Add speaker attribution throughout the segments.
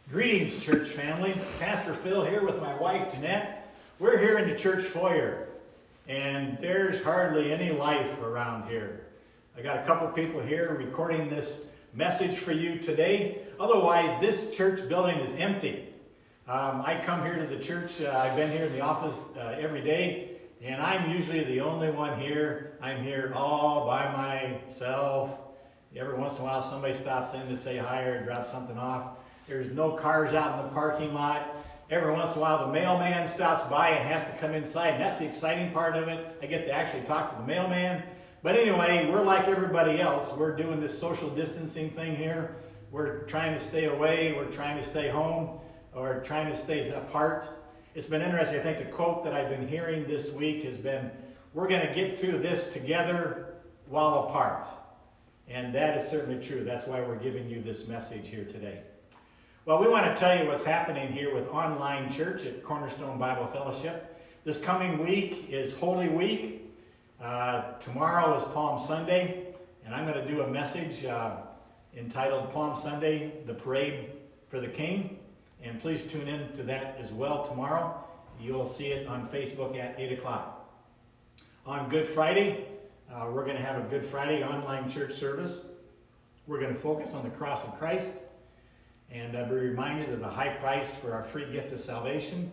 Speaker 1: Greetings, church family. Pastor Phil here with my wife, Jeanette. We're here in the church foyer, and there's hardly any life around here. I got a couple people here recording this message for you today. Otherwise, this church building is empty. I come here to the church. I've been here in the office every day, and I'm usually the only one here. I'm here all by myself. Every once in a while, somebody stops in to say hi or drop something off. There's no cars out in the parking lot. Every once in a while, the mailman stops by and has to come inside, and that's the exciting part of it. I get to actually talk to the mailman. But anyway, we're like everybody else. We're doing this social distancing thing here. We're trying to stay away. We're trying to stay home, or trying to stay apart. It's been interesting. I think the quote that I've been hearing this week has been, we're going to get through this together while apart. And that is certainly true. That's why we're giving you this message here today. Well, we want to tell you what's happening here with online church at Cornerstone Bible Fellowship. This coming week is Holy Week. Tomorrow is Palm Sunday, and I'm going to do a message entitled Palm Sunday, the Parade for the King. And please tune in to that as well tomorrow. You'll see it on Facebook at 8 o'clock. On Good Friday, we're going to have a Good Friday online church service. We're going to focus on the cross of Christ and be reminded of the high price for our free gift of salvation.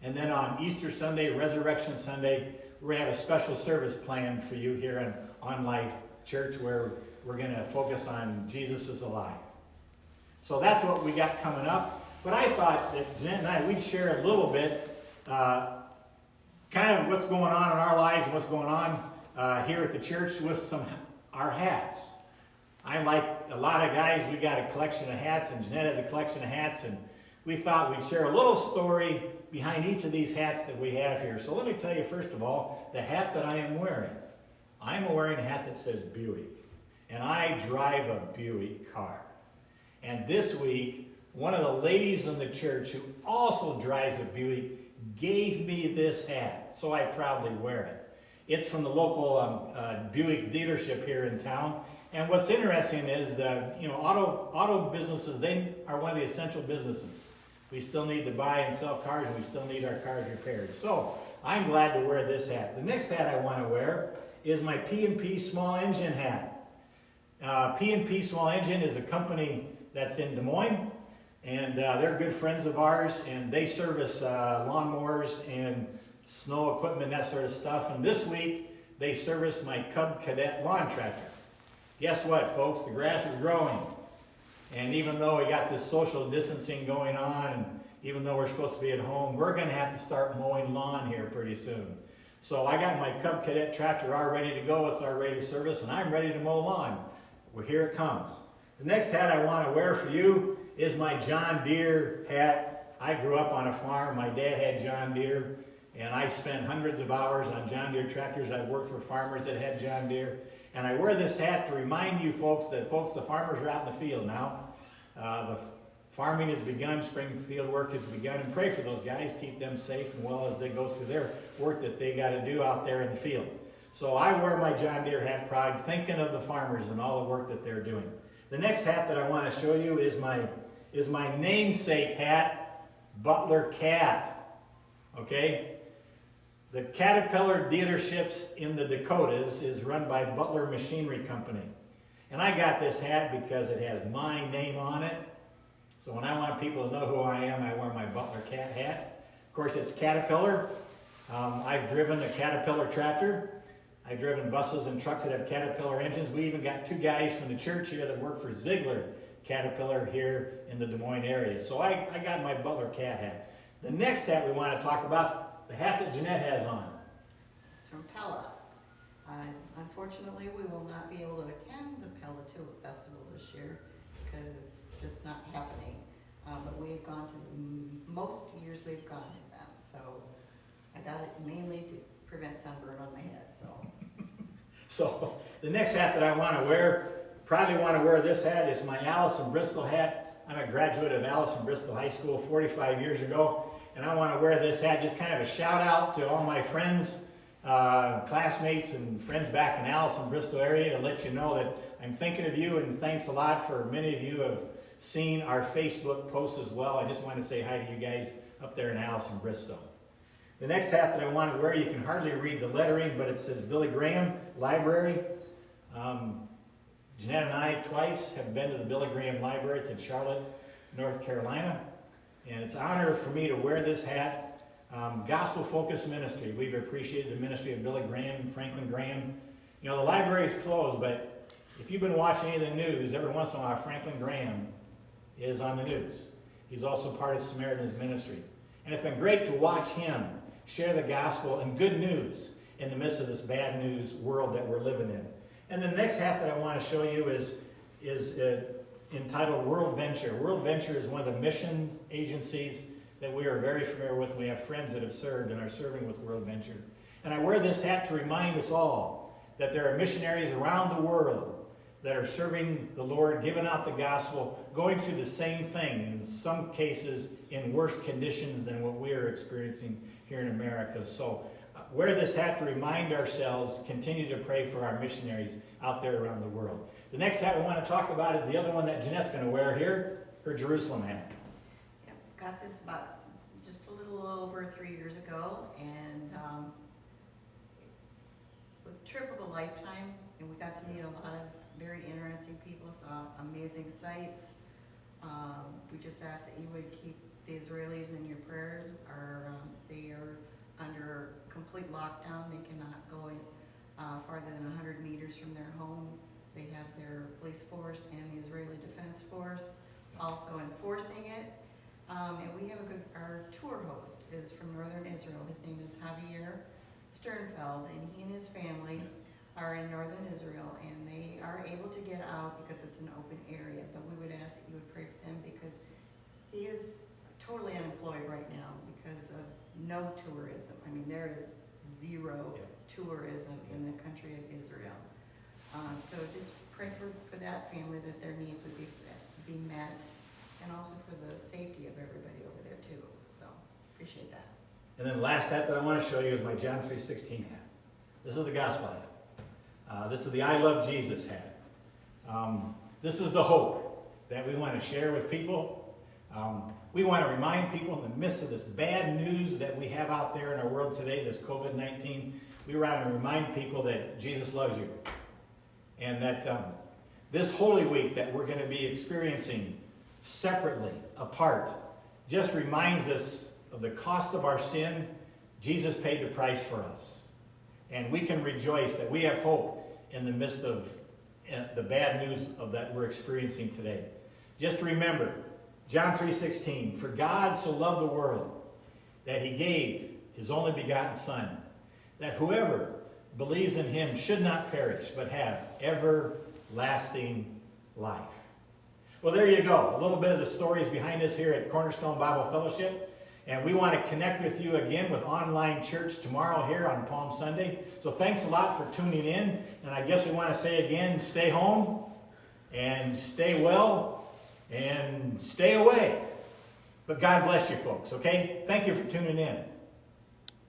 Speaker 1: And then on Easter Sunday, Resurrection Sunday, we're going to have a special service planned for you here in online church where we're going to focus on Jesus is alive. So that's what we got coming up. But I thought that Jen and I, we'd share a little bit kind of what's going on in our lives and what's going on here at the church with our hats. I'm like a lot of guys, we got a collection of hats, and Jeanette has a collection of hats, and we thought we'd share a little story behind each of these hats that we have here. So let me tell you, first of all, the hat that I am wearing. I'm wearing a hat that says Buick, and I drive a Buick car. And this week, one of the ladies in the church who also drives a Buick gave me this hat, so I proudly wear it. It's from the local Buick dealership here in town. And what's interesting is that, auto businesses, they are one of the essential businesses. We still need to buy and sell cars, and we still need our cars repaired. So I'm glad to wear this hat. The next hat I want to wear is my P&P Small Engine hat. P&P Small Engine is a company that's in Des Moines, and they're good friends of ours, and they service lawnmowers and snow equipment, that sort of stuff. And this week, they service my Cub Cadet lawn tractor. Guess what, folks? The grass is growing. And even though we got this social distancing going on, and even though we're supposed to be at home, we're going to have to start mowing lawn here pretty soon. So I got my Cub Cadet tractor all ready to go. It's all ready to service, and I'm ready to mow lawn. Well, here it comes. The next hat I want to wear for you is my John Deere hat. I grew up on a farm. My dad had John Deere, and I spent hundreds of hours on John Deere tractors. I worked for farmers that had John Deere. And I wear this hat to remind you folks that, the farmers are out in the field now. The farming has begun, spring field work has begun, and pray for those guys, keep them safe and well as they go through their work that they got to do out there in the field. So I wear my John Deere hat proud, thinking of the farmers and all the work that they're doing. The next hat that I want to show you is my namesake hat, Butler Cat. Okay? The Caterpillar dealerships in the Dakotas is run by Butler Machinery Company. And I got this hat because it has my name on it. So when I want people to know who I am, I wear my Butler Cat hat. Of course, it's Caterpillar. I've driven a Caterpillar tractor. I've driven buses and trucks that have Caterpillar engines. We even got two guys from the church here that work for Ziegler Caterpillar here in the Des Moines area. So I got my Butler Cat hat. The next hat we want to talk about, the hat that Jeanette has on.
Speaker 2: It's from Pella. Unfortunately, we will not be able to attend the Pella Tulip Festival this year because it's just not happening. But we have gone to most years we've gone to them. So I got it mainly to prevent sunburn on my head.
Speaker 1: So the next hat that I want to wear, probably want to wear this hat, is my Allison Bristol hat. I'm a graduate of Allison Bristol High School 45 years ago. And I want to wear this hat, just kind of a shout out to all my friends, classmates and friends back in Allison Bristol area to let you know that I'm thinking of you, and thanks a lot for many of you have seen our Facebook posts as well. I just want to say hi to you guys up there in Allison, Bristol. The next hat that I want to wear, you can hardly read the lettering, but it says Billy Graham Library. Jeanette and I twice have been to the Billy Graham Library. It's in Charlotte, North Carolina. And it's an honor for me to wear this hat. Gospel Focused Ministry. We've appreciated the ministry of Billy Graham, Franklin Graham. You know, the library is closed, but if you've been watching any of the news, every once in a while Franklin Graham is on the news. He's also part of Samaritan's ministry. And it's been great to watch him share the gospel and good news in the midst of this bad news world that we're living in. And the next hat that I want to show you is entitled World Venture. World Venture is one of the missions agencies that we are very familiar with. We have friends that have served and are serving with World Venture. And I wear this hat to remind us all that there are missionaries around the world that are serving the Lord, giving out the gospel, going through the same thing, in some cases in worse conditions than what we are experiencing here in America. So wear this hat to remind ourselves, continue to pray for our missionaries out there around the world. The next hat we want to talk about is the other one that Jeanette's going to wear here, her Jerusalem hat.
Speaker 2: Yep, got this about just a little over 3 years ago, and it was a trip of a lifetime, and we got to meet a lot of very interesting people, saw amazing sights. We just ask that you would keep the Israelis in your prayers. They are under complete lockdown. They cannot go farther than 100 meters from their home. They have their police force and the Israeli Defense Force also enforcing it. And we have our tour host is from northern Israel. His name is Javier Sternfeld, and he and his family are in northern Israel, and they are able to get out because it's an open area. But we would ask that you would pray for them, because he is totally unemployed right now because of no tourism. I mean, there is zero tourism in the country of Israel. So just pray for that family, that their needs would be met, and also for the safety of everybody over there too. So appreciate that.
Speaker 1: And then the last hat that I want to show you is my John 3:16 hat. This is the gospel hat. This is the I Love Jesus hat. This is the hope that we want to share with people. We want to remind people in the midst of this bad news that we have out there in our world today, this COVID-19, we want to remind people that Jesus loves you. And that this Holy Week that we're going to be experiencing separately, apart, just reminds us of the cost of our sin. Jesus paid the price for us. And we can rejoice that we have hope in the midst of the bad news of that we're experiencing today. Just remember, John 3:16, for God so loved the world that he gave his only begotten Son, that whoever believes in him should not perish, but have everlasting life. Well, there you go. A little bit of the stories behind us here at Cornerstone Bible Fellowship. And we want to connect with you again with online church tomorrow here on Palm Sunday. So thanks a lot for tuning in. And I guess we want to say again, stay home and stay well and stay away. But God bless you folks, okay? Thank you for tuning in.